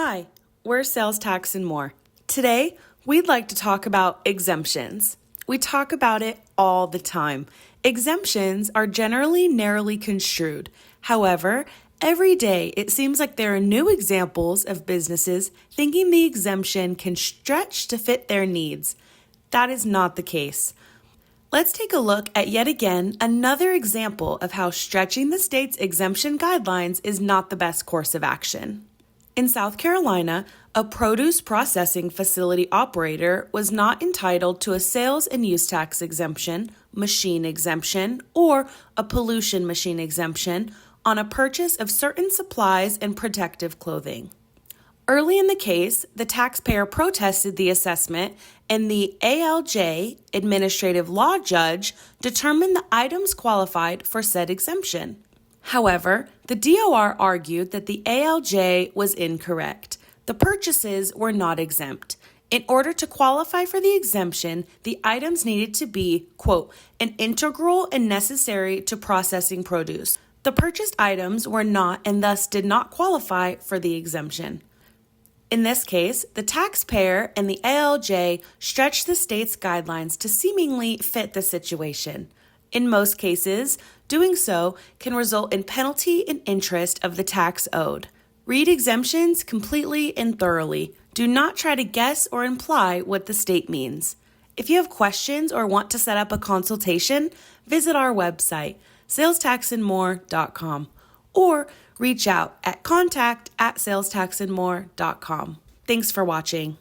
Hi, we're Sales Tax and More. Today, we'd like to talk about exemptions. We talk about it all the time. Exemptions are generally narrowly construed. However, every day it seems like there are new examples of businesses thinking the exemption can stretch to fit their needs. That is not the case. Let's take a look at yet again another example of how stretching the state's exemption guidelines is not the best course of action. In South Carolina, a produce processing facility operator was not entitled to a sales and use tax exemption, machine exemption, or a pollution machine exemption on a purchase of certain supplies and protective clothing. Early in the case, the taxpayer protested the assessment, and the ALJ, administrative law judge, determined the items qualified for said exemption. However, the DOR argued that the ALJ was incorrect. The purchases were not exempt. In order to qualify for the exemption, the items needed to be, quote, an integral and necessary to processing produce. The purchased items were not and thus did not qualify for the exemption. In this case, the taxpayer and the ALJ stretched the state's guidelines to seemingly fit the situation. In most cases, doing so can result in penalty and interest of the tax owed. Read exemptions completely and thoroughly. Do not try to guess or imply what the state means. If you have questions or want to set up a consultation, visit our website, salestaxandmore.com, or reach out at contact@salestaxandmore.com. Thanks for watching.